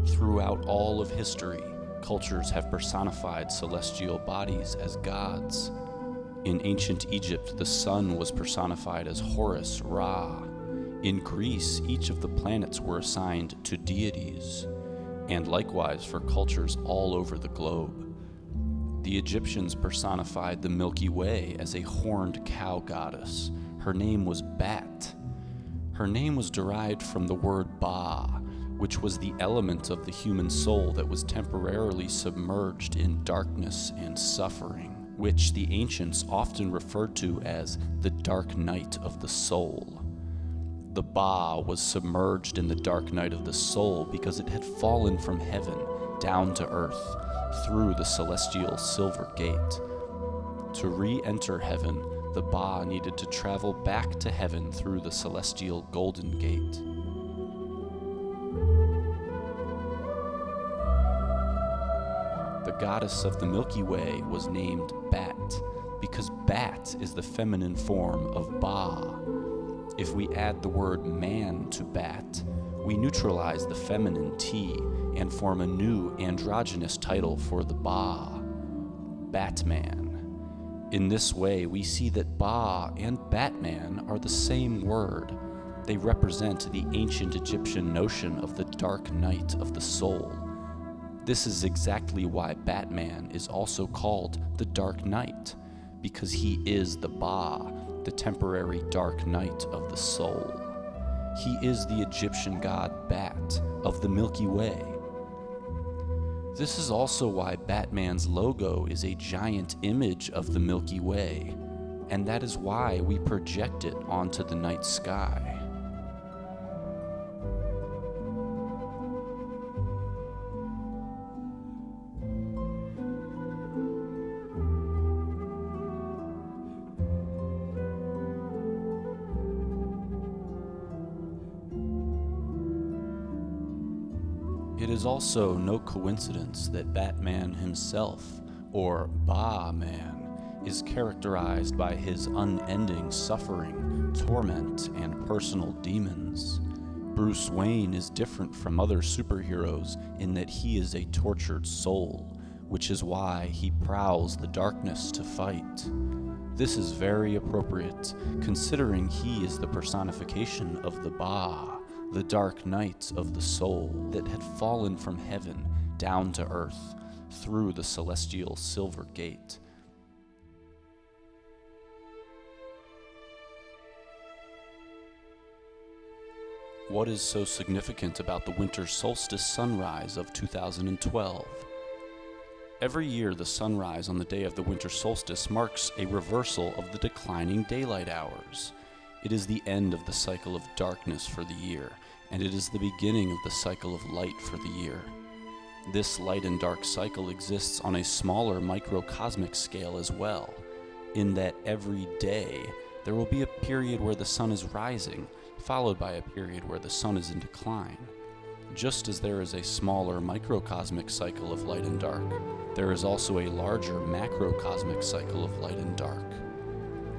Throughout all of history, cultures have personified celestial bodies as gods. In ancient Egypt, the sun was personified as Horus Ra. In Greece, each of the planets were assigned to deities, and likewise for cultures all over the globe. The Egyptians personified the Milky Way as a horned cow goddess. Her name was Bat. Her name was derived from the word Ba, which was the element of the human soul that was temporarily submerged in darkness and suffering, which the ancients often referred to as the dark night of the soul. The Ba was submerged in the dark night of the soul because it had fallen from heaven down to earth through the celestial silver gate. To re-enter heaven, the Ba needed to travel back to heaven through the celestial golden gate. The goddess of the Milky Way was named Bat because Bat is the feminine form of Ba. If we add the word man to Bat, we neutralize the feminine T and form a new androgynous title for the Ba, Batman. In this way, we see that Ba and Batman are the same word. They represent the ancient Egyptian notion of the dark night of the soul. This is exactly why Batman is also called the Dark Knight, because he is the Ba, the temporary dark night of the soul. He is the Egyptian god Bat of the Milky Way. This is also why Batman's logo is a giant image of the Milky Way, and that is why we project it onto the night sky. It is also no coincidence that Batman himself, or Ba-Man, is characterized by his unending suffering, torment, and personal demons. Bruce Wayne is different from other superheroes in that he is a tortured soul, which is why he prowls the darkness to fight. This is very appropriate, considering he is the personification of the Ba, the dark night of the soul that had fallen from heaven down to earth through the celestial silver gate. What is so significant about the winter solstice sunrise of 2012? Every year, the sunrise on the day of the winter solstice marks a reversal of the declining daylight hours. It is the end of the cycle of darkness for the year, and it is the beginning of the cycle of light for the year. This light and dark cycle exists on a smaller microcosmic scale as well, in that every day there will be a period where the sun is rising, followed by a period where the sun is in decline. Just as there is a smaller microcosmic cycle of light and dark, there is also a larger macrocosmic cycle of light and dark.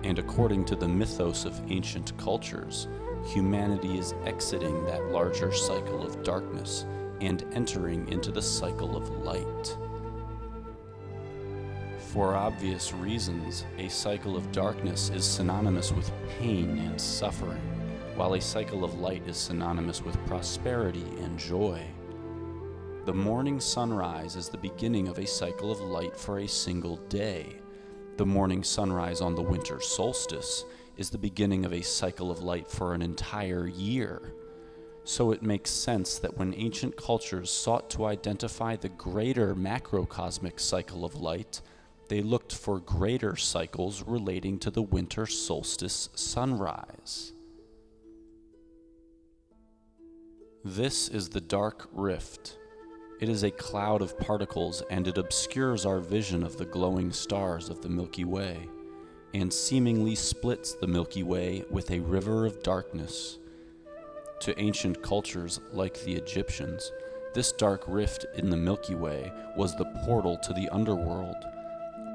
And according to the mythos of ancient cultures, humanity is exiting that larger cycle of darkness and entering into the cycle of light. For obvious reasons, a cycle of darkness is synonymous with pain and suffering, while a cycle of light is synonymous with prosperity and joy. The morning sunrise is the beginning of a cycle of light for a single day. The morning sunrise on the winter solstice is the beginning of a cycle of light for an entire year. So it makes sense that when ancient cultures sought to identify the greater macrocosmic cycle of light, they looked for greater cycles relating to the winter solstice sunrise. This is the dark rift. It is a cloud of particles, and it obscures our vision of the glowing stars of the Milky Way, and seemingly splits the Milky Way with a river of darkness. To ancient cultures like the Egyptians, this dark rift in the Milky Way was the portal to the underworld.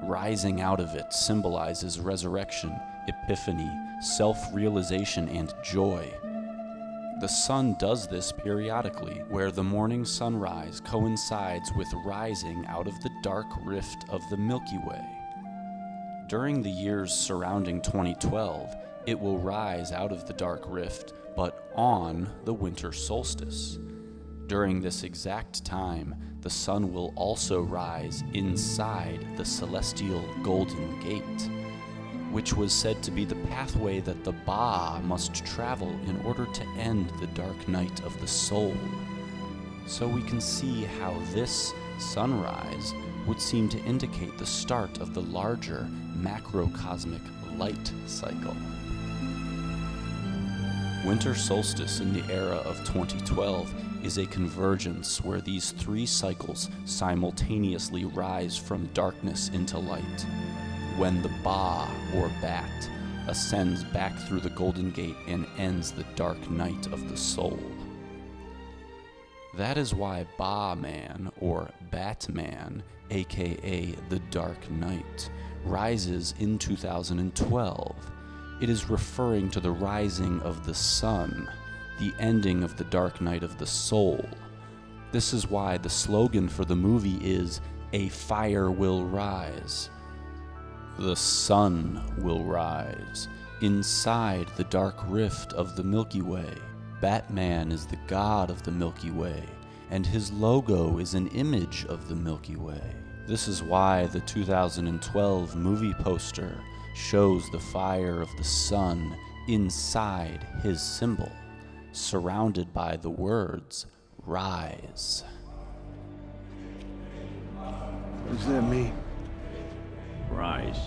Rising out of it symbolizes resurrection, epiphany, self-realization, and joy. The sun does this periodically, where the morning sunrise coincides with rising out of the dark rift of the Milky Way. During the years surrounding 2012, it will rise out of the dark rift, but on the winter solstice. During this exact time, the sun will also rise inside the celestial Golden Gate, which was said to be the pathway that the Ba must travel in order to end the dark night of the soul. So we can see how this sunrise would seem to indicate the start of the larger macrocosmic light cycle. Winter solstice in the era of 2012 is a convergence where these three cycles simultaneously rise from darkness into light, when the Ba, or bat, ascends back through the Golden Gate and ends the dark night of the soul. That is why Ba-man, or Batman, aka the Dark Knight, rises in 2012. It is referring to the rising of the sun, the ending of the dark night of the soul. This is why the slogan for the movie is, "A fire will rise." The sun will rise inside the dark rift of the Milky Way. Batman is the god of the Milky Way, and his logo is an image of the Milky Way. This is why the 2012 movie poster shows the fire of the sun inside his symbol, surrounded by the words, "Rise." What does that mean? Rise.